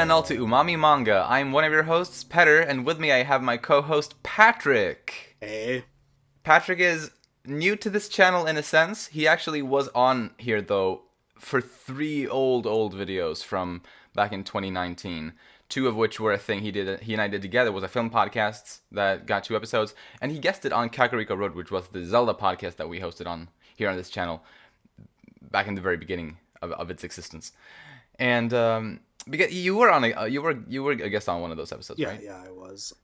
and all to Umami Manga. I'm one of your hosts, Petter, and with me I have my co-host, Patrick. Hey. Patrick is new to this channel in a sense. He actually was on here, though, for 3 old videos from back in 2019. 2 of which were a thing he and I did together, was a film podcast that got 2 episodes, and he guested on Kakariko Road, which was the Zelda podcast that we hosted on here on this channel back in the very beginning of its existence. And because you were on you were a guest on one of those episodes, right? Yeah, I was.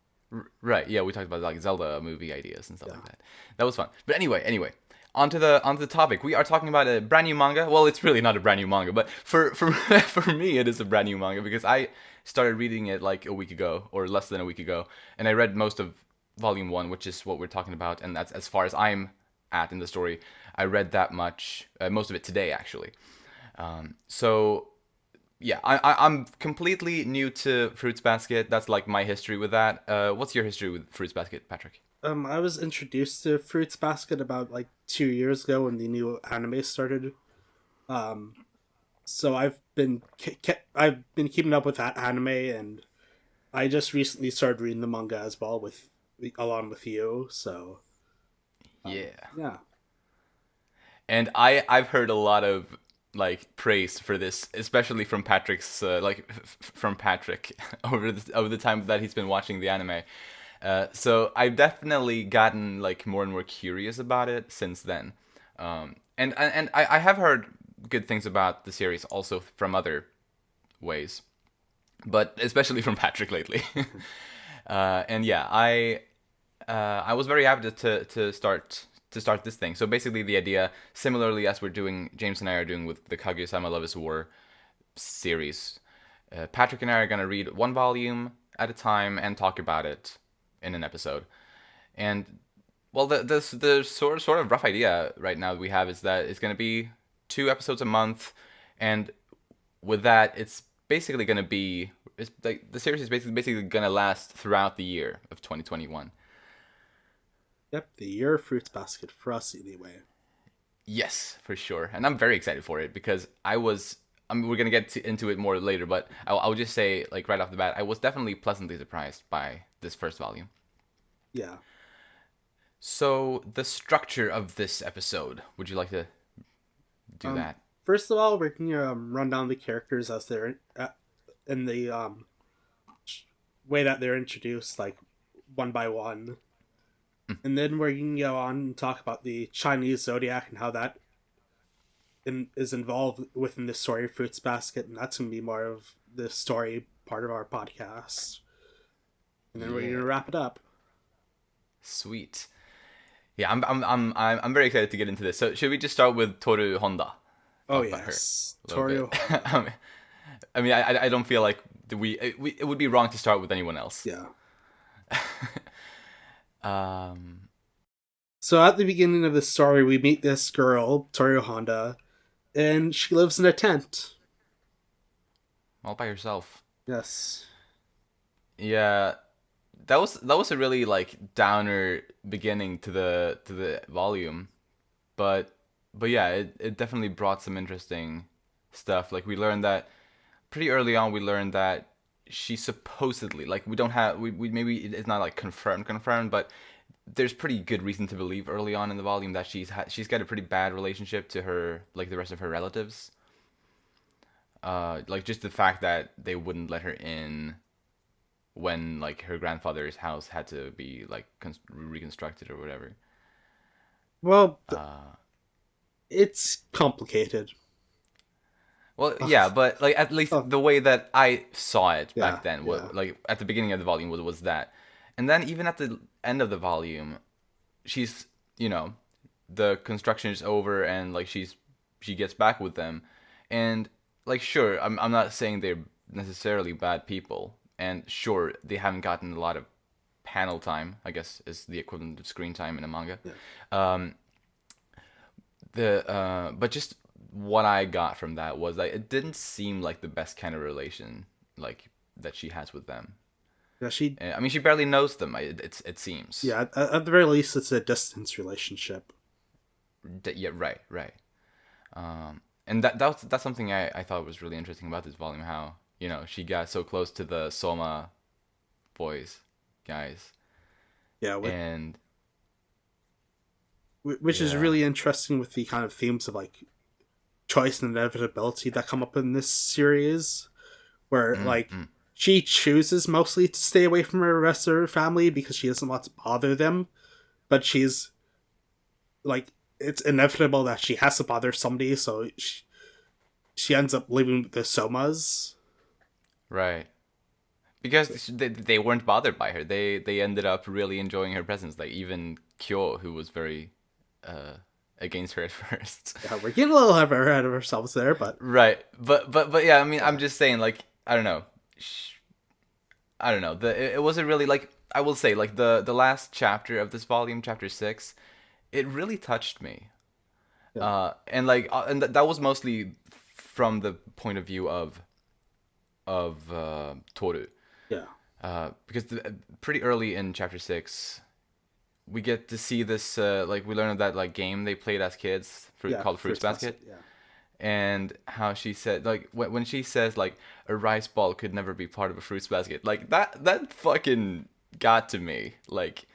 Right. Yeah, we talked about like Zelda movie ideas and stuff like that. That was fun. But anyway, onto the topic. We are talking about a brand new manga. Well, it's really not a brand new manga, but for for me, it is a brand new manga because I started reading it like a week ago or less than a week ago, and I read most of volume 1, which is what we're talking about, and that's as far as I'm at in the story. I read that much, most of it today actually. So yeah, I'm completely new to Fruits Basket. That's like my history with that. What's your history with Fruits Basket, Patrick? I was introduced to Fruits Basket about like 2 years ago when the new anime started. So I've been keeping up with that anime, and I just recently started reading the manga as well along with you. So yeah. And I've heard a lot of like praise for this, especially from Patrick's from Patrick over the time that he's been watching the anime. So I've definitely gotten like more and more curious about it since then. And I have heard good things about the series also from other ways, but especially from Patrick lately. And yeah, I was very happy to start this thing. So basically the idea, similarly as James and I are doing with the Kaguya-sama Love is War series, Patrick and I are going to read 1 volume at a time and talk about it in an episode. And well, the sort of rough idea right now that we have is that it's going to be 2 episodes a month, and with that it's basically going to be, it's like the series is basically going to last throughout the year of 2021. Yep, the year of Fruits Basket for us anyway. Yes, for sure. And I'm very excited for it because we're going to get into it more later, but I'll just say, like, right off the bat, I was definitely pleasantly surprised by this first volume. Yeah. So, the structure of this episode, would you like to do that? First of all, we're going to run down the characters as they're in the way that they're introduced, like, one by one. And then we're going to go on and talk about the Chinese Zodiac and how that is involved within the story of Fruits Basket, and that's going to be more of the story part of our podcast. And then we're going to wrap it up. Sweet. Yeah, I'm very excited to get into this. So should we just start with Toru Honda? Oh yes, Toru Honda. I mean, I don't feel like it would be wrong to start with anyone else. Yeah. So at the beginning of the story, we meet this girl, Toru Honda, and she lives in a tent. All by herself. Yes. Yeah, that was a really like downer beginning to the volume, but yeah, it definitely brought some interesting stuff. Like we learned that pretty early on. We learned that she supposedly, like, we don't have we maybe it's not like confirmed, but there's pretty good reason to believe early on in the volume that she's got a pretty bad relationship to her, like, the rest of her relatives. Like just the fact that they wouldn't let her in when like her grandfather's house had to be like reconstructed or whatever. Well, it's complicated. Well, yeah, but like at least the way that I saw it back then, like at the beginning of the volume was that, and then even at the end of the volume, she's, the construction is over and like she gets back with them, and like sure, I'm not saying they're necessarily bad people, and sure they haven't gotten a lot of panel time, I guess is the equivalent of screen time in a manga. Yeah. But just what I got from that was that it didn't seem like the best kind of relation like that she has with them. Yeah, I mean, she barely knows them. It seems. Yeah, at the very least, it's a distance relationship. Yeah, right. And that's something I thought was really interesting about this volume. How she got so close to the Soma boys, guys, Yeah, and which is yeah. really interesting with the kind of themes of like choice and inevitability that come up in this series, where Mm, like mm, she chooses mostly to stay away from her rest of her family because she doesn't want to bother them, but she's like it's inevitable that she has to bother somebody, so she ends up living with the Somas. right. Because So, they weren't bothered by her. They ended up really enjoying her presence. Like even Kyo, who was very uh, against her at first. yeah, we're getting a little ahead of ourselves there, but Right. But yeah, I mean, I'm yeah, just saying, like, I don't know. I don't know. It wasn't really like, I will say, like the last chapter of this volume, chapter 6, it really touched me. yeah, And like that was mostly from the point of view of Toru. yeah, Because pretty early in chapter 6, we get to see this like we learn of that like game they played as kids, yeah. called Fruits First basket, Basket. yeah, And how she said, like, when she says like a rice ball could never be part of a fruits basket, like that fucking got to me. Like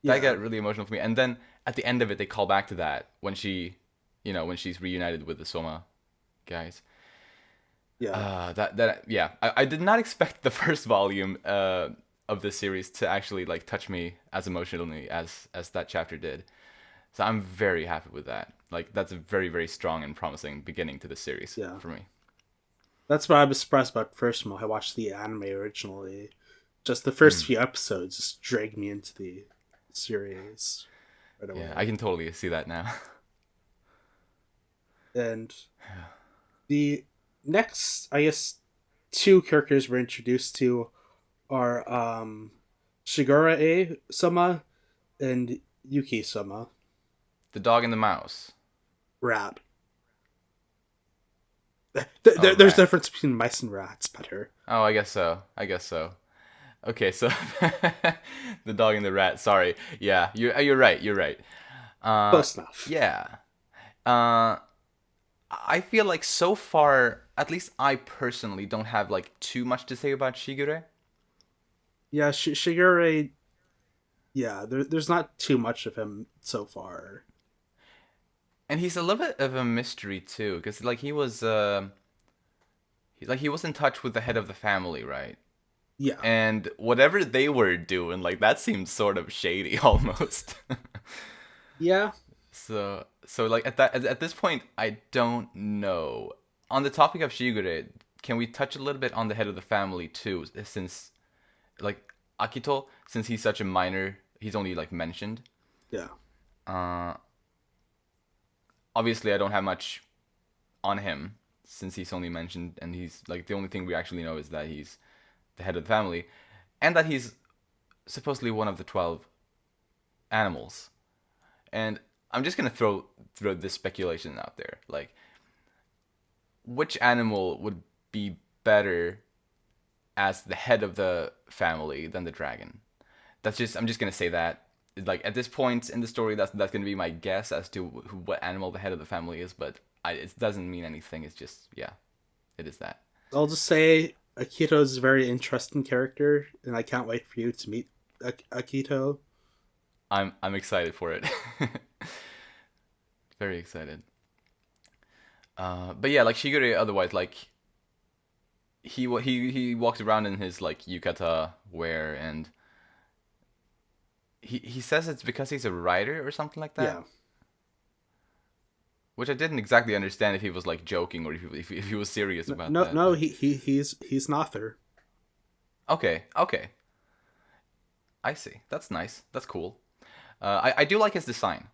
that yeah, got really emotional for me. And then at the end of it, they call back to that when when she's reunited with the Soma guys. yeah. That yeah, I did not expect the first volume of this series to actually like touch me as emotionally as that chapter did. So I'm very happy with that. Like that's a very very strong and promising beginning to the series Yeah. for me. That's what I was surprised about first when I watched the anime originally. Just the first Mm, few episodes just dragged me into the series right yeah, I away. can totally see that now. And the next, I guess, two characters we're introduced to are Shigura Sama and Yuki Sama. The dog and the mouse. Rat. Oh, There's a rat. difference between mice and rats, better. Oh, I guess so. I guess so. Okay, so the dog and the rat. Sorry. Yeah, you're right. You're right. Uh, Close enough. yeah. Uh, I feel like so far, at least I personally don't have like too much to say about Shigure. Yeah, Shigure. Yeah, there's not too much of him so far. And he's a little bit of a mystery too, because like he was in touch with the head of the family, right? Yeah, And whatever they were doing, like that seemed sort of shady almost. yeah, So like at this point, I don't know. On the topic of Shigure, can we touch a little bit on the head of the family too? Since like Akito, since he's such a minor, he's only like mentioned. yeah. Uh, Obviously, I don't have much on him since he's only mentioned, and he's like the only thing we actually know is that he's the head of the family, and that he's supposedly one of the 12 animals. And I'm just gonna throw this speculation out there, like which animal would be better as the head of the family than the dragon? I'm just gonna say that. Like at this point in the story, that's gonna be my guess as to what animal the head of the family is, but it doesn't mean anything. It's just yeah, it is that. I'll just say Akito is a very interesting character, and I can't wait for you to meet Akito. I'm excited for it. Very excited. But yeah, like Shigure, otherwise, like he walks around in his like yukata wear, and he says it's because he's a writer or something like that. Yeah, Which I didn't exactly understand if he was like joking or if he was serious no, about no, that. no But he's an author. okay, okay, I see. That's nice. That's cool. I do like his design.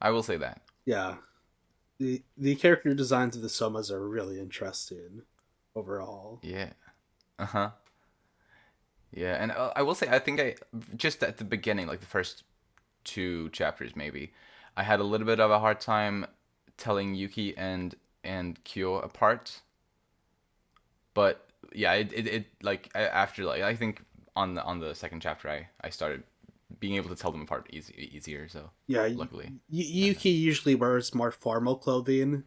I will say that. Yeah, the character designs of the Somas are really interesting overall. Yeah. Uh huh. Yeah, and I will say I think I just at the beginning, like the first two chapters, maybe I had a little bit of a hard time telling Yuki and Kyo apart. But yeah, it like after like I think on the second chapter, I started being able to tell them apart easier. So Yeah, luckily, Yuki usually wears more formal clothing,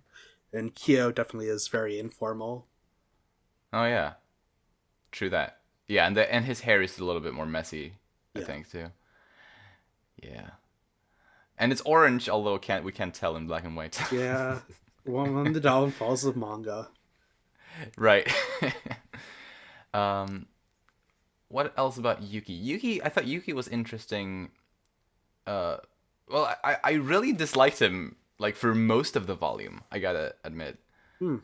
and Kyo definitely is very informal. oh yeah, True that. Yeah, and his hair is a little bit more messy, I Yeah, think too. Yeah. And it's orange, although can't we can't tell in black and white. yeah. One of the downfalls of manga. Right. um, what else about Yuki? Yuki, I thought Yuki was interesting. Uh, well, I really disliked him like for most of the volume. I gotta admit, Hmm.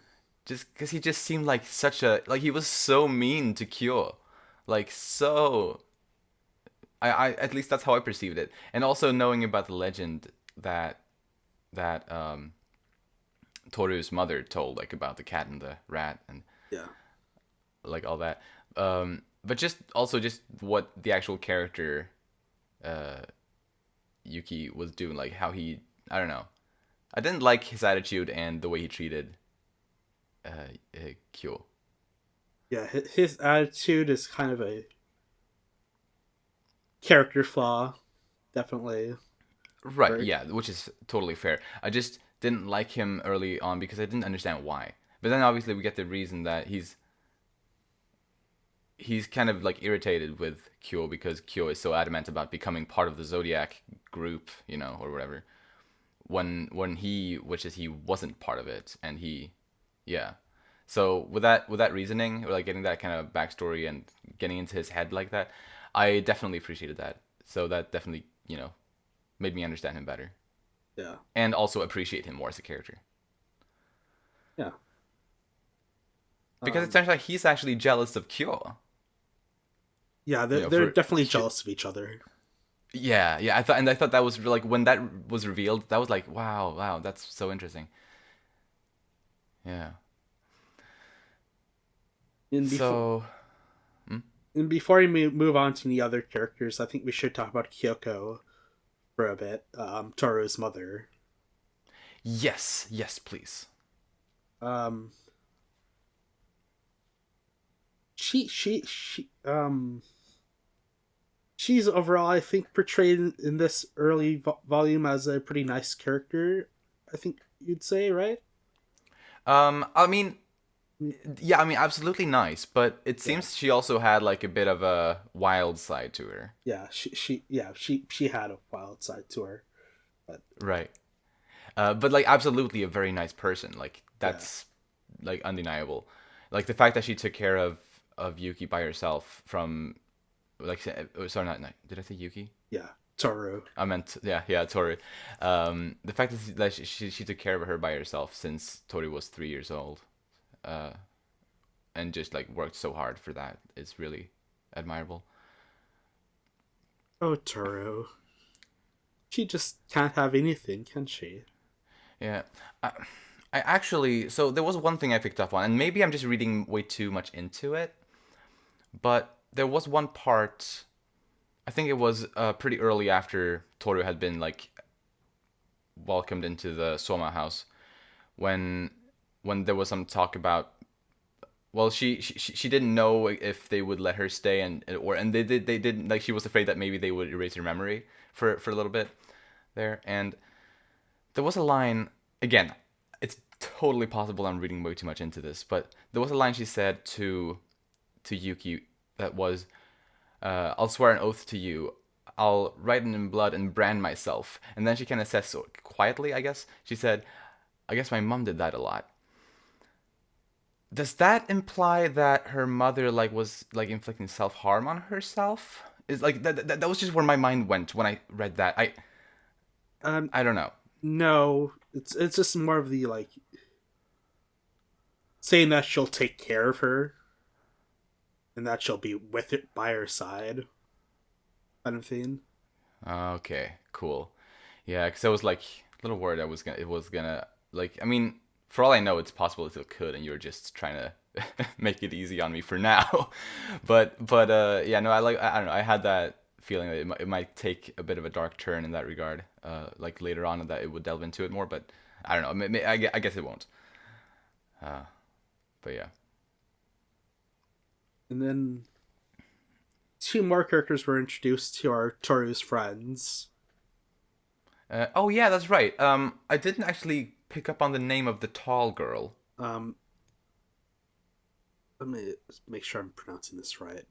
just because he just seemed like such a like he was so mean to Kyo, like so. I at least that's how I perceived it, and also knowing about the legend that that Toru's mother told, like about the cat and the rat and Yeah. like all that. But just also just what the actual character uh, Yuki was doing, like how he, I don't know. I didn't like his attitude and the way he treated Kyo. Yeah, his attitude is kind of a character flaw, definitely. Right, Right. yeah, which is totally fair. I just didn't like him early on because I didn't understand why. But then obviously we get the reason that he's kind of like irritated with Kyo because Kyo is so adamant about becoming part of the Zodiac group, you know, or whatever. When he wishes he wasn't part of it, and he, yeah. So with that reasoning, or like getting that kind of backstory and getting into his head like that, I definitely appreciated that. So that definitely made me understand him better, Yeah. and also appreciate him more as a character. Yeah. Because it Um. turns out he's actually jealous of Kyo. Yeah, You know, they're for definitely jealous of each other. yeah. I thought that was like when that was revealed, that was like wow, that's so interesting. Yeah. And before So hmm? and before we move on to the other characters, I think we should talk about Kyoko for a bit. Toru's mother. Yes, please. Um. She she's overall, I think, portrayed in this early volume as a pretty nice character. I think you'd say, right? I mean, Mm. yeah, I mean, absolutely nice, but it Yeah, seems she also had like a bit of a wild side to her. yeah. She had a wild side to her, but Right. But like, absolutely a very nice person. Like, yeah, that's like undeniable. Like the fact that she took care of Yuki by herself from like, sorry, not did I say Yuki? yeah. Toru. I meant yeah, Tori. The fact that she took care of her by herself since Tori was 3 years old, uh, and just like worked so hard for that is really admirable. Oh, Toru. She just can't have anything, can she? Yeah. I, I actually, so there was one thing I picked up on, and maybe I'm just reading way too much into it, but there was one part, I think it was pretty early after Toru had been like welcomed into the Soma house, when there was some talk about, well, she didn't know if they would let her stay, and they didn't, like she was afraid that maybe they would erase her memory for a little bit there. And there was a line, again, it's totally possible I'm reading way too much into this, but there was a line she said to Yuki that was, I'll swear an oath to you, I'll write it in blood and brand myself. And then she kind of says, so quietly, I guess she said, I guess my mom did that a lot. Does that imply that her mother like was like inflicting self-harm on herself? Is like that was just where my mind went when I read that. Um, I don't know. no, it's just more of the like saying that she'll take care of her and that she'll be with it by her side, kind of thing. Okay, cool. Yeah, because I was like a little worried it was gonna like, I mean, for all I know, it's possible it still could, and you're just trying to make it easy on me for now. But yeah, no, I don't know. I had that feeling that it might take a bit of a dark turn in that regard. Like later on, that it would delve into it more, but I don't know. I guess it won't. Uh, but yeah. And then two more characters were introduced to our Toru's friends. Oh yeah, that's right. I didn't actually pick up on the name of the tall girl. Um, Let me make sure I'm pronouncing this right.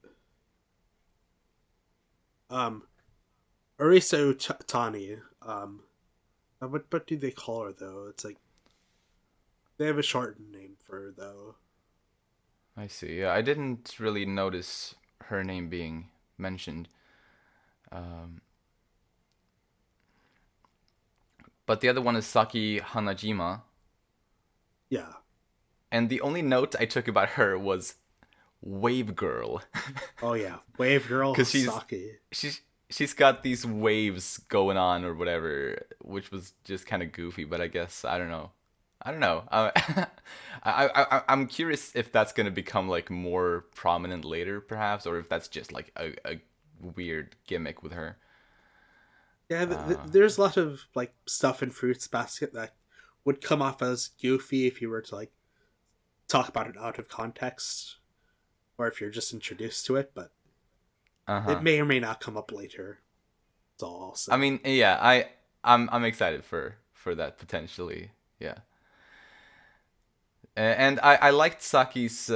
Um, Arisa Tani. What do they call her though? It's like they have a shortened name for her though. I see. Yeah, I didn't really notice her name being mentioned. Um, but the other one is Saki Hanajima, Yeah. and the only note I took about her was Wave Girl, Oh yeah. Wave Girl because Saki. she's she's got these waves going on or whatever, which was just kind of goofy. But I guess I don't know. I don't know. I'm curious if that's gonna become like more prominent later, perhaps, or if that's just like a weird gimmick with her. Yeah, Uh, there's a lot of like stuff in Fruits Basket that would come off as goofy if you were to like talk about it out of context, or if you're just introduced to it. But it uh-huh. may or may not come up later. That's all I'll I say. mean, yeah, I'm excited for that potentially. Yeah. And I liked Saki's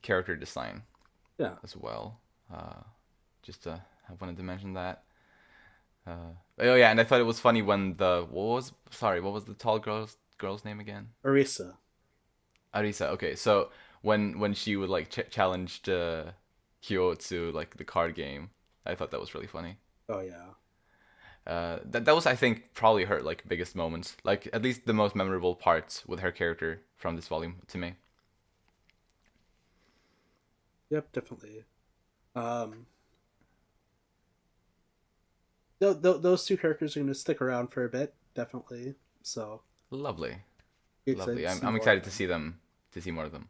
character design Yeah, as well. Uh, just I wanted to mention that. Oh yeah, and I thought it was funny when the what was the tall girl's name again? Arisa. Arisa. Okay, so when she would like challenge Kyo to like the card game, I thought that was really funny. Oh yeah. That was I think probably her like biggest moment, like at least the most memorable parts with her character from this volume to me. Yep, definitely. Um, those two characters are going to stick around for a bit, definitely. So Lovely, be excited lovely. to see I'm more of excited them. to see more of them.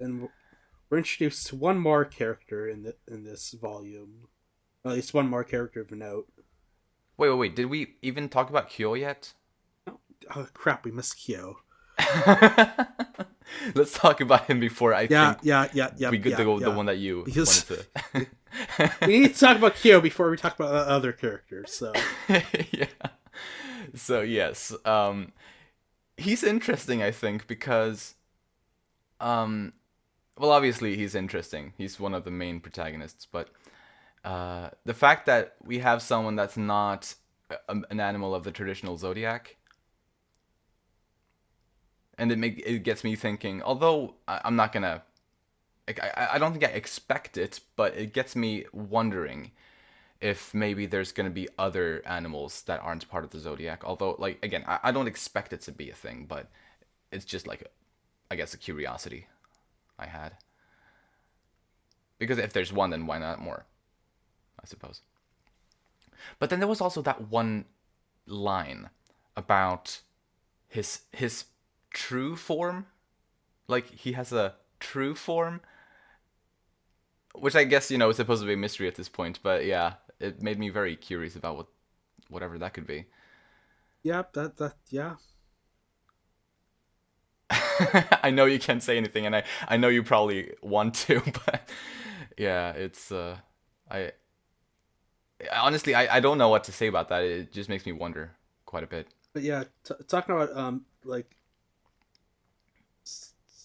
And we're introduced to one more character in this volume. Or at least one more character of note. Wait. Did we even talk about Kyo yet? Oh, oh crap, we missed Kyo. Let's talk about him before I Yeah, think yeah, yeah, we yep, get to yeah, go the yeah. one that you wanted Because to. we need to talk about Kyo before we talk about other characters. So Yeah. So yes, he's interesting. I think because um, well, obviously he's interesting. He's one of the main protagonists, but the fact that we have someone that's not an animal of the traditional zodiac, and it gets me thinking. Although I'm not gonna, like, I don't think I expect it, but it gets me wondering if maybe there's gonna be other animals that aren't part of the zodiac. Although, like, again, I don't expect it to be a thing, but it's just like, I guess, a curiosity I had. Because if there's one, then why not more? I suppose. But then there was also that one line about his true form. Like he has a true form, which I guess is supposed to be a mystery at this point. But yeah, it made me very curious about whatever that could be. yeah, that yeah. I know you can't say anything, and I know you probably want to, but yeah, it's I honestly I don't know what to say about that. It just makes me wonder quite a bit. But yeah, talking about like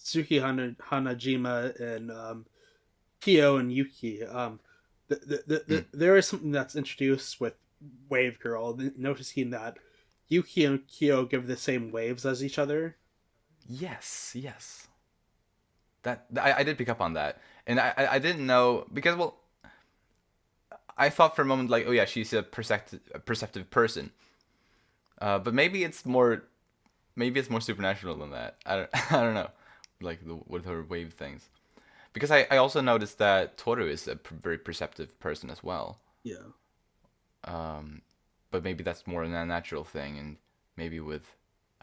Tsuki Hanajima and Kyo and Yuki. There is something that's introduced with Wave Girl. Noticing that Yuki and Kyo give the same waves as each other. Yes. That I did pick up on that, and I didn't know because well, I thought for a moment like, oh yeah, she's a perceptive person, but maybe it's more supernatural than that. I don't I don't know, like with her wave things. Because I also noticed that Toru is a very perceptive person as well. Yeah, Um, but maybe that's more a natural thing, and maybe with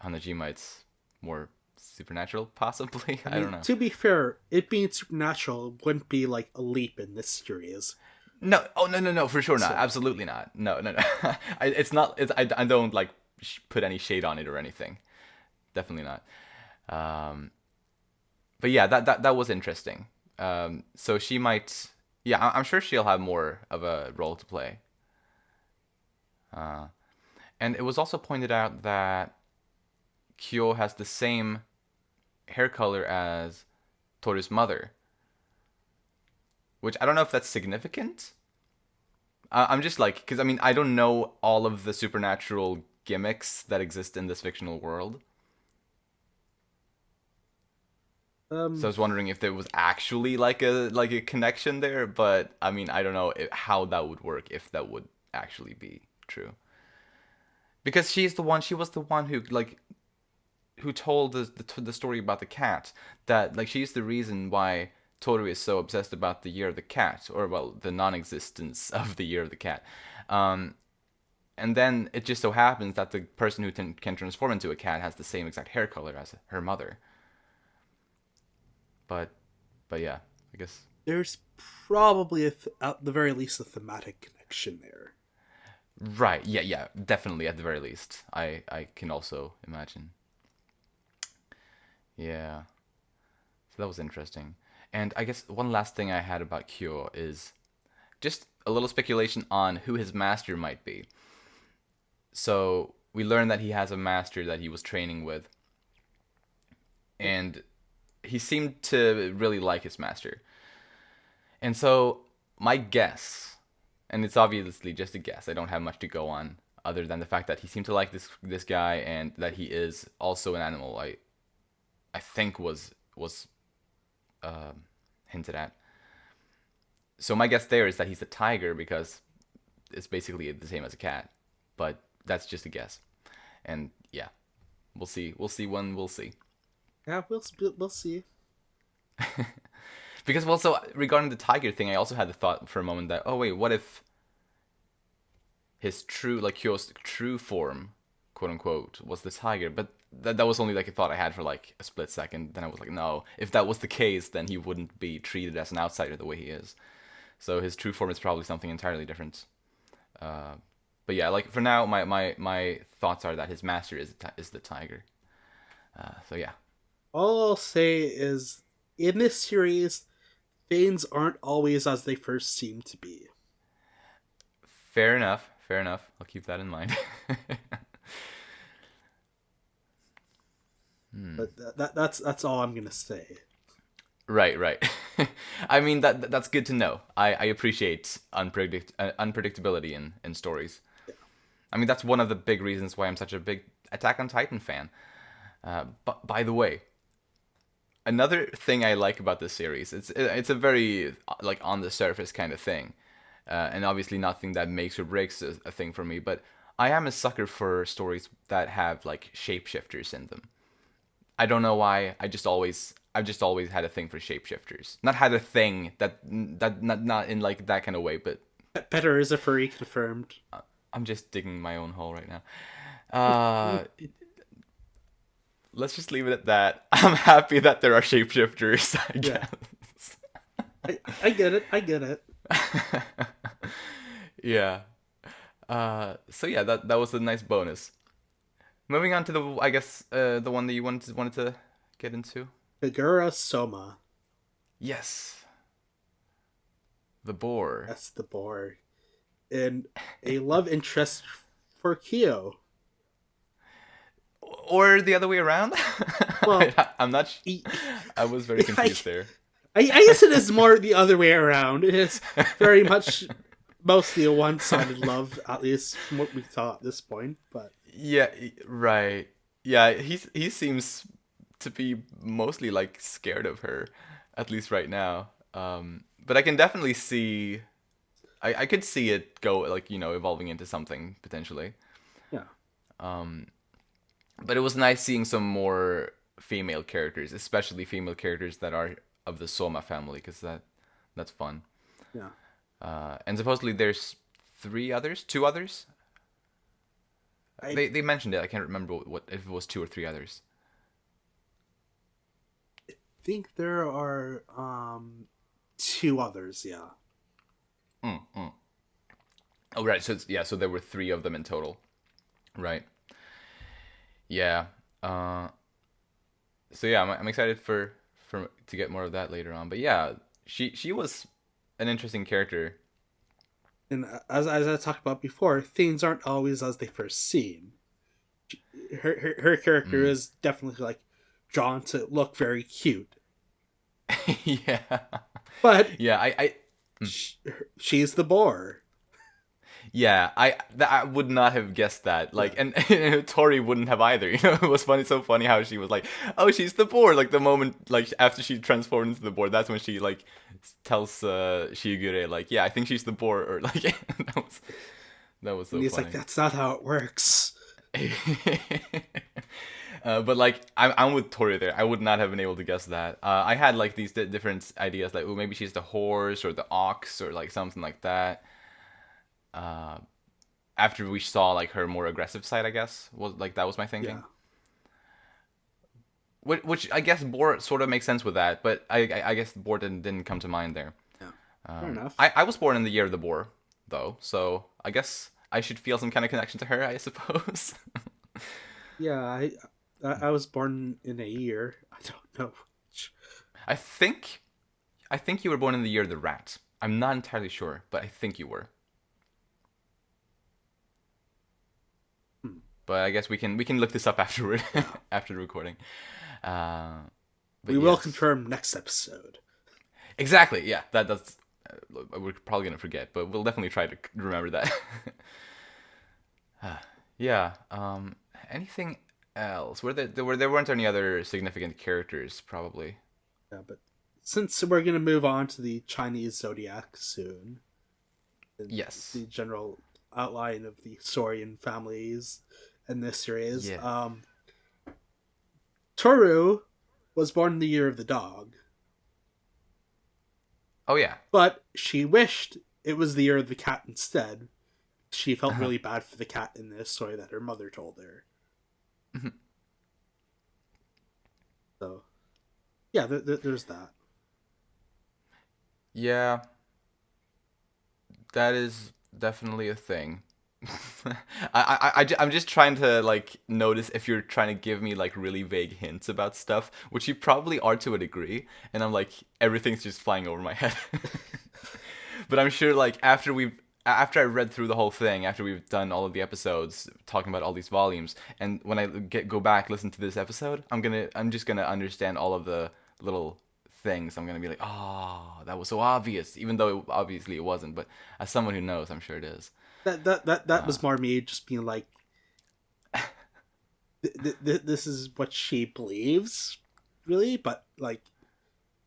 Hanajima it's more supernatural, possibly. I I mean don't know. to be fair, it being supernatural wouldn't be like a leap in this series. No, oh no, for sure not. So Absolutely not. No. It's not. I don't like put any shade on it or anything. Definitely not. Um, but yeah, that was interesting. So she might. Yeah, I'm sure she'll have more of a role to play. Uh, and it was also pointed out that Kyo has the same hair color as Toru's mother, which I don't know if that's significant. I'm just like, because I mean, I don't know all of the supernatural gimmicks that exist in this fictional world. So I Um, was wondering if there was actually like a connection there, but I mean, I don't know how that would work if that would actually be true. Because she was the one who like who told the story about the cat, that like she's the reason why Toru is so obsessed about the year of the cat, or well, the non-existence of the year of the cat. Um, and then it just so happens that the person who can transform into a cat has the same exact hair color as her mother. But but yeah, I guess. there's probably at the very least a thematic connection there. Right. Yeah, yeah, definitely at the very least. I can also imagine. Yeah. So that was interesting. And I guess one last thing I had about Kyo is just a little speculation on who his master might be. So we learned that he has a master that he was training with, and he seemed to really like his master. And so my guess, and it's obviously just a guess, I don't have much to go on other than the fact that he seemed to like this guy and that he is also an animal. I think was hinted at. So my guess there is that he's a tiger because it's basically the same as a cat, but that's just a guess. And yeah, we'll see. We'll see when we'll see. Yeah, we'll see. Because also regarding the tiger thing, I also had the thought for a moment that, oh wait, what if his true, like Kyo's true form, quote unquote, was the tiger? But that was only like a thought I had for like a split second. Then I was like, no, if that was the case, then he wouldn't be treated as an outsider the way he is. So his true form is probably something entirely different. Uh, but yeah, like for now, my thoughts are that his master is the tiger. So yeah, All I'll say is, in this series, things aren't always as they first seem to be. fair enough. Fair enough. I'll keep that in mind. But that's all I'm gonna say. Right, right. I mean that's good to know. I appreciate unpredictability in stories. I mean that's one of the big reasons why I'm such a big Attack on Titan fan. But by the way, another thing I like about this series, it's a very like on the surface kind of thing, and obviously nothing that makes or breaks a thing for me. But I am a sucker for stories that have like shapeshifters in them. I don't know why. I've just always had a thing for shapeshifters. Not had a thing that not in like that kind of way, but Better is a furry confirmed. I'm just digging my own hole right now. Uh, let's just leave it at that. I'm happy that there are shapeshifters, I Yeah, guess. I get it. I get it. Yeah. So yeah, that was a nice bonus. Moving on to the I guess the one that you wanted to get into. Shigura Soma. Yes, the boar. That's the boar. And a love interest for Kyo. Or the other way around. Well, I'm not. he, I was very confused there. I guess it is more the other way around. It is very much mostly a one-sided love, at least from what we saw at this point. But Yeah, right. Yeah, he seems to be mostly like scared of her, at least right now. But I can definitely see. I could see it go like evolving into something potentially. yeah, Um, but it was nice seeing some more female characters, especially female characters that are of the Soma family, because that's fun. yeah. And supposedly there's two others. I They mentioned it. I can't remember what if it was two or three others. think there are two others. Yeah, Mm, mm. Oh right, so there were three of them in total, right? Yeah. So yeah, I'm excited for to get more of that later on. But yeah, she was an interesting character. and as I talked about before, things aren't always as they first seem. Her character Mm, is definitely like drawn to look very cute. Yeah. But Yeah, I sh- she's the boar. yeah, I would not have guessed that. Yeah. Like, and Tori wouldn't have either. You know, it was funny, so funny how she was like, "Oh, she's the boar." Like the moment, like after she transformed into the boar, that's when she like tells Shigure, like, "Yeah, I think she's the boar," or like that was And so he's like, funny. that's not how it works. But like, I'm with Tori there. I would not have been able to guess that. I had like these different ideas, like, oh, maybe she's the horse or the ox or like something like that. Uh, After we saw like her more aggressive side, I guess was like that was my Yeah. thinking. Which I guess boar sort of makes sense with that, but I guess boar didn't come to mind there. Yeah. Fair enough. I was born in the year of the boar though, so I guess I should feel some kind of connection to her, I suppose. Yeah, I was born in a year. I don't know. I think I think you were born in the year of the rat. I'm not entirely sure, but I think you were. Hmm. But I guess we can look this up afterward Yeah. after the recording. Uh, We but will yes, confirm next episode. exactly. Yeah, that's we're probably gonna forget, but we'll definitely try to remember that. Yeah. Anything else? There weren't any other significant characters, probably. Yeah, but since we're gonna move on to the Chinese Zodiac soon, and Yes. the general outline of the story and families in this series, Yeah. Toru was born in the year of the dog, Oh yeah. but she wished it was the year of the cat instead. She felt really bad for the cat in this story that her mother told her. So, yeah, there's that. Yeah. That is definitely a thing. I'm just trying to like notice if you're trying to give me like really vague hints about stuff, which you probably are to a degree, and I'm like everything's just flying over my head. But I'm sure like after I read through the whole thing, after we've done all of the episodes talking about all these volumes, and when I go back listen to this episode, I'm just gonna understand all of the little things. I'm gonna be like, oh, that was so obvious, even though obviously it wasn't. But as someone who knows, I'm sure it is. That was more me just being like, this is what she believes, really, but like,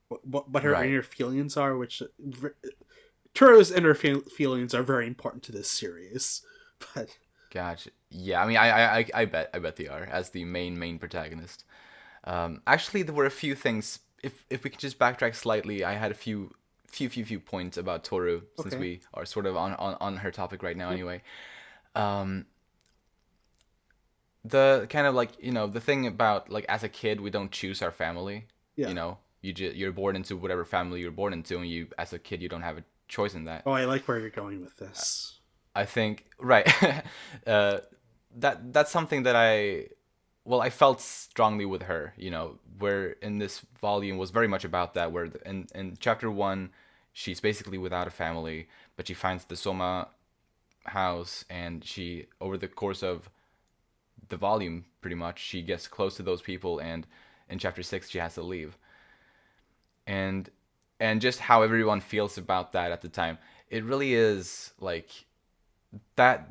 what her Right. inner feelings are, which Turo's inner feelings are very important to this series. But Gotcha. Yeah, I mean, I bet they are as the main protagonist. Actually, there were a few things. If we could just backtrack slightly, I had a few points about Toru since okay, we are sort of on her topic right now. yep, Anyway, um, the kind of like the thing about like as a kid we don't choose our family. yeah. You know, you're born into whatever family you're born into, and you as a kid you don't have a choice in that. Oh, I like where you're going with this. I think right. uh, that's something that I felt strongly with her. You know, where in this volume was very much about that. Where in chapter one, she's basically without a family, but she finds the Soma house, and she over the course of the volume, pretty much, she gets close to those people, and in chapter six, she has to leave, and just how everyone feels about that at the time. It really is like that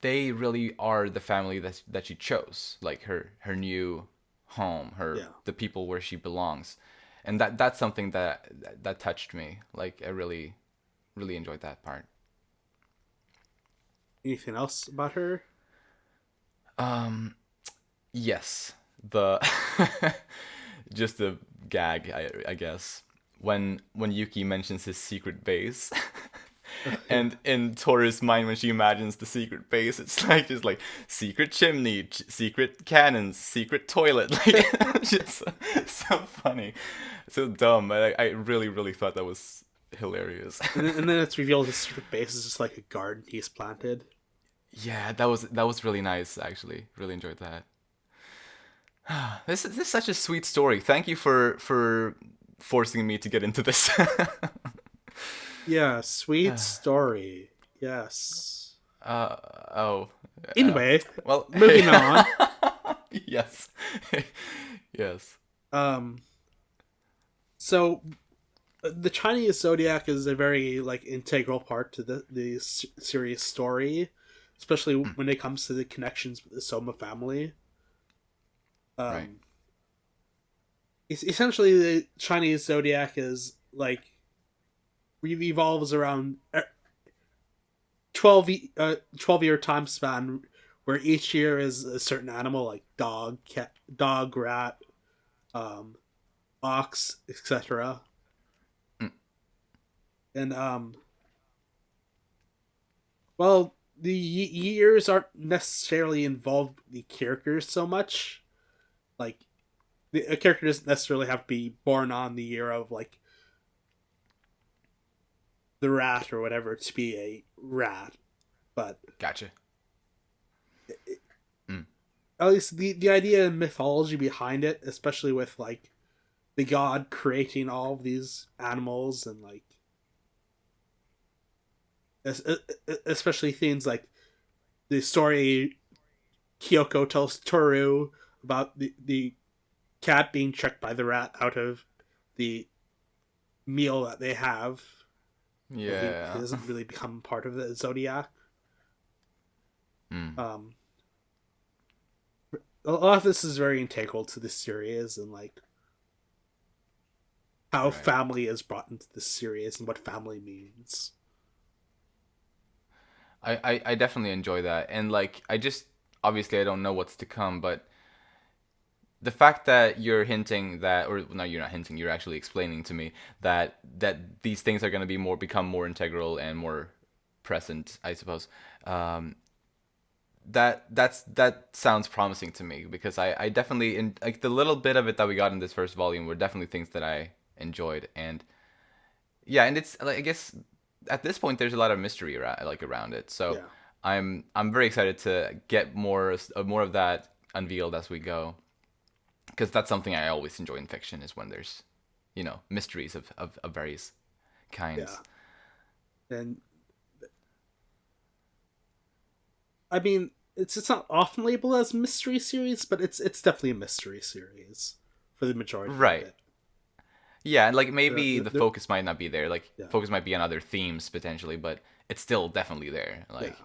they really are the family that she chose, like her new home, her Yeah. the people where she belongs, and that's something that touched me. Like I really enjoyed that part. Anything else about her? Yes, the just the gag, I guess, when Yuki mentions his secret base. Yeah. And in Toru's mind, when she imagines the secret base, it's like just like secret chimney, secret cannons, secret toilet. Like it's just so funny, so dumb. I really thought that was hilarious. And then it's revealed his secret base is just like a garden he's planted. Yeah, that was really nice. Actually, really enjoyed that. This is such a sweet story. Thank you for forcing me to get into this. Yeah, sweet story. Yes. uh oh. Uh, Anyway, well, moving on. yes. Yes. Um, so the Chinese Zodiac is a very like integral part to the series story, especially Mm, when it comes to the connections with the Soma family. right. Um, essentially, the Chinese Zodiac is like revolves around 12-year time span where each year is a certain animal like dog, cat, dog, rat, um, ox, etc. Mm, And well, the years aren't necessarily involved with the characters so much. Like a character doesn't necessarily have to be born on the year of like the rat or whatever to be a rat, but gotcha. Mm, at least the idea and mythology behind it, especially with like the god creating all of these animals and like especially things like the story Kyoko tells Toru about the cat being tricked by the rat out of the meal that they have. And he yeah. doesn't really become part of the Zodiac. Mm, Um, a lot of this is very integral to the series and like how right. family is brought into the series and what family means. I definitely enjoy that. And like I just obviously I don't know what's to come, but the fact that you're hinting that, or no, you're not hinting, you're actually explaining to me that these things are going to be more become more integral and more present, I suppose. Um, that sounds promising to me because I definitely like the little bit of it that we got in this first volume were definitely things that I enjoyed. And yeah, and it's like I guess at this point there's a lot of mystery around it, so Yeah, I'm very excited to get more of that unveiled as we go, because that's something I always enjoy in fiction is when there's mysteries of various yeah, kinds. and I mean it's not often labeled as mystery series, but it's definitely a mystery series for the majority of Right. it. Yeah, and like The, maybe the, the the, focus might not be there. Like yeah, focus might be on other themes potentially, but it's still definitely there. yeah. Like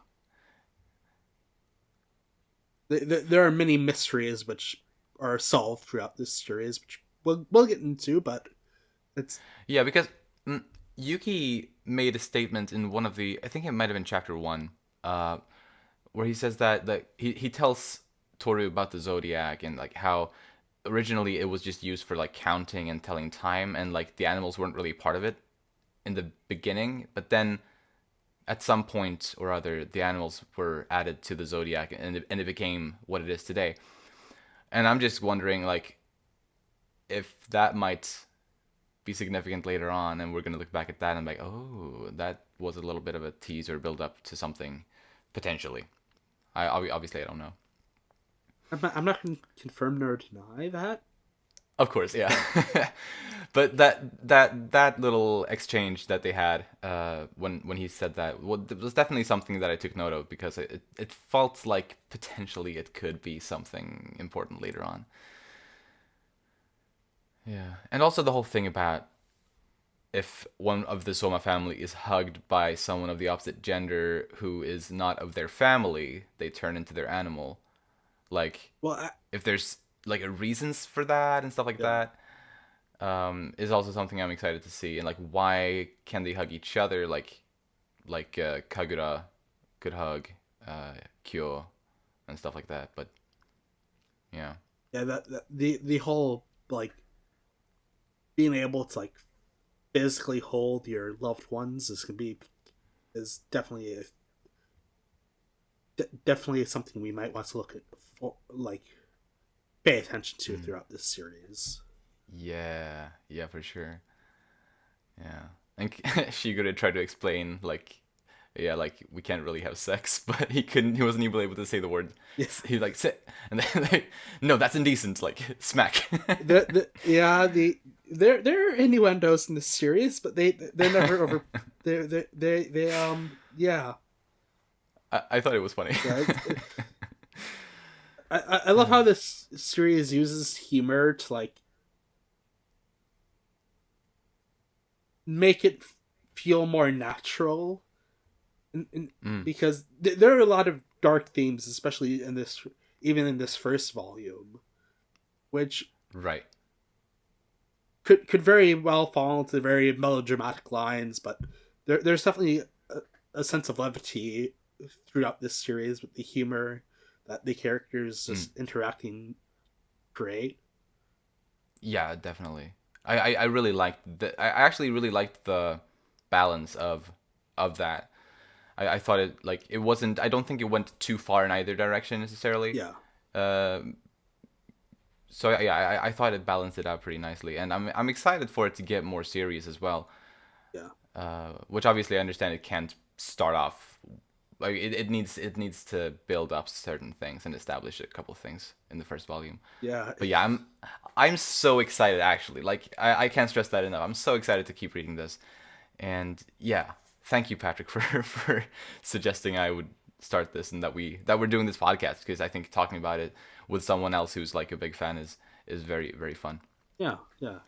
There are many mysteries which are solved throughout this series, which we'll get into, but it's yeah, because mm, Yuki made a statement in one of the I think it might have been chapter 1, uh where he says that he tells Toru about the zodiac and like how originally it was just used for like counting and telling time, and like the animals weren't really part of it in the beginning, but then at some point or other the animals were added to the zodiac, and it became what it is today. And I'm just wondering like if that might be significant later on, and we're going to look back at that and be like, oh, that was a little bit of a teaser build up to something potentially. Obviously I don't know. I'm not going to confirm nor deny that. Of course, yeah. But that little exchange that they had when he said that, well, it was definitely something that I took note of because it felt like potentially it could be something important later on. Yeah, and also the whole thing about if one of the Soma family is hugged by someone of the opposite gender who is not of their family, they turn into their animal. Like Well, if there's like a reasons for that and stuff like yeah, that, is also something I'm excited to see. And like, why can they hug each other? Like Kagura could hug Kyo and stuff like that. But yeah, yeah. That the whole like being able to like physically hold your loved ones is definitely definitely something we might want to look at for like pay attention to mm. throughout this series. Yeah, yeah, for sure. Yeah, and Shigure tried to explain like, yeah, like we can't really have sex, but he couldn't. He wasn't even able to say the word. Yeah, He like sit, and then like, no, that's indecent. Like smack. yeah there are innuendos in this series, but they're never over. Yeah I thought it was funny. yeah. I love how this series uses humor to like make it feel more natural, Mm, because there are a lot of dark themes, especially in this, even in this first volume, which right. could very well fall into very melodramatic lines, but there's definitely a sense of levity throughout this series with the humor that the characters Mm, just interacting create. yeah, definitely. I really liked I actually really liked the balance of that. I thought it like it wasn't. I don't think it went too far in either direction necessarily. Yeah, Uh, so yeah, I thought it balanced it out pretty nicely, and I'm excited for it to get more serious as well. yeah, Which obviously I understand it can't start off like it needs to build up certain things and establish a couple of things in the first volume. yeah. But yeah, I'm so excited actually. Like I can't stress that enough. I'm so excited to keep reading this. And yeah, thank you, Patrick, for for suggesting I would start this and that we're doing this podcast because I think talking about it with someone else who's like a big fan is very very fun. Yeah, yeah.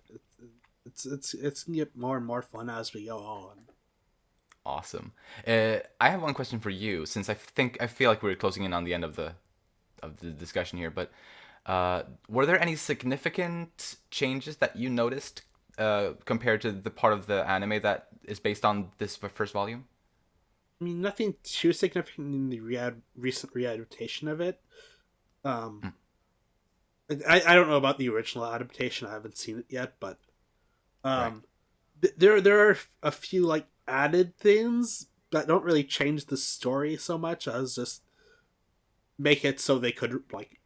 It's gonna get more and more fun as we go on. Awesome. I have one question for you since I feel like we're closing in on the end of the discussion here, but were there any significant changes that you noticed compared to the part of the anime that is based on this first volume? I mean, nothing too significant in the recent readaptation of it. Mm, Um, I don't know about the original adaptation. I haven't seen it yet, but right. um, there are a few like added things that don't really change the story so much as just make it so they could like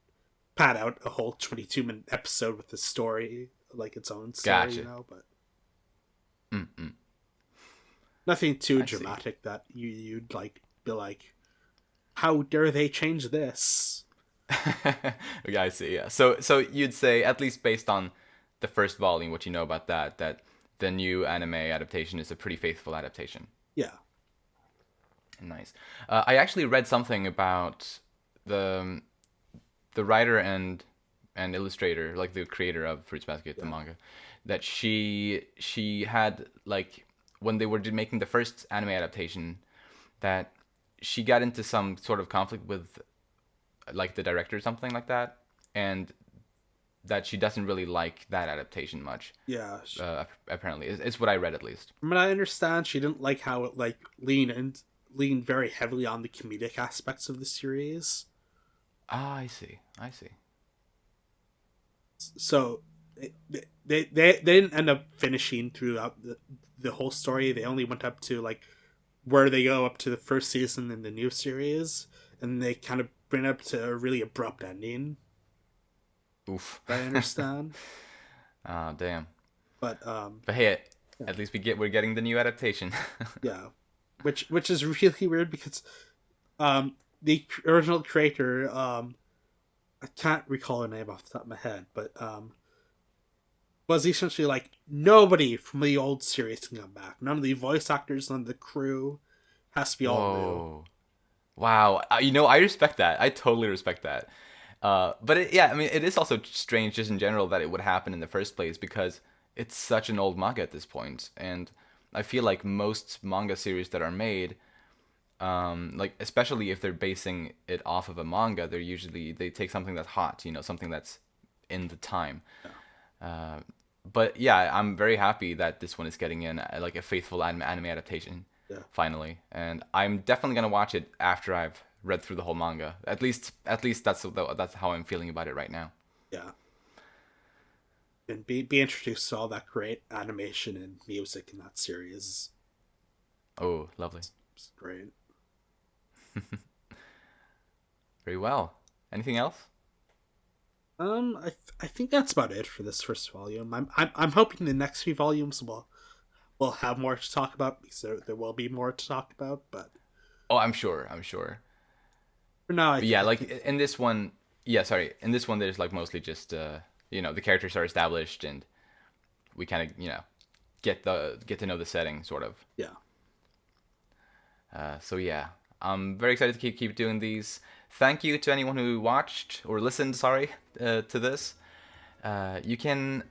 pad out a whole 22-minute episode with the story, like its own story, Gotcha. But Mm-mm. nothing too I see. dramatic that you'd like be like, how dare they change this? Okay, I see. Yeah. So you'd say at least based on the first volume, what you know about that, that the new anime adaptation is a pretty faithful adaptation. Yeah, Nice. I actually read something about the the writer and illustrator, like the creator of Fruits Basket, the yeah, manga, that she had like when they were making the first anime adaptation, that she got into some sort of conflict with like the director or something like that, and that she doesn't really like that adaptation much. yeah. Apparently, it's what I read at least. From what I understand, she didn't like how it like leaned very heavily on the comedic aspects of the series. Ah, I see. I see. So they didn't end up finishing throughout the whole story. They only went up to like where they go up to the first season in the new series, and they kind of bring it up to a really abrupt ending. Oof. I understand, Ah, damn. but But hey, yeah, at least we're getting the new adaptation. yeah, which is really weird because the original creator, I can't recall her name off the top of my head, but was essentially like nobody from the old series can come back. None of the voice actors, none of the crew, has to be all new. Whoa. Wow. You know, I respect that. I totally respect that. But yeah, I mean, it is also strange just in general that it would happen in the first place because it's such an old manga at this point, and I feel like most manga series that are made, like especially if they're basing it off of a manga, they take something that's hot, you know, something that's in the time. Yeah, Uh, but yeah, I'm very happy that this one is getting in like a faithful anime adaptation yeah, finally, and I'm definitely gonna watch it after I've read through the whole manga. At least that's how I'm feeling about it right now. yeah. And be introduced to all that great animation and music in that series. Oh, lovely. It's great. Very well. Anything else? I think that's about it for this first volume. I'm hoping the next few volumes will have more to talk about because there will be more to talk about. But Oh, I'm sure. I'm sure. for now, But yeah, I like think in this one, yeah, sorry. In this one, there's like mostly just you know, the characters are established and we kind of, you know, get to know the setting sort of. yeah. So yeah, I'm very excited to keep doing these. Thank you to anyone who watched or listened, sorry, to this. You can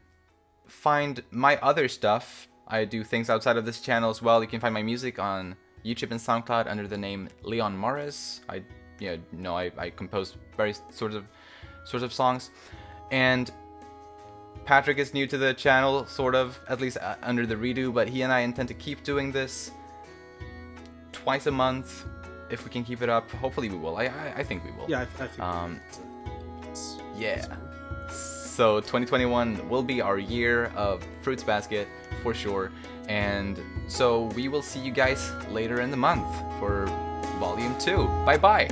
find my other stuff. I do things outside of this channel as well. You can find my music on YouTube and SoundCloud under the name Leon Morris. I compose various sorts of songs. And Patrick is new to the channel, sort of, at least under the redo, but he and I intend to keep doing this twice a month if we can keep it up. Hopefully we will. I think we will. Yeah, I think yeah. So 2021 will be our year of Fruits Basket for sure. And so we will see you guys later in the month for Volume 2. Bye bye!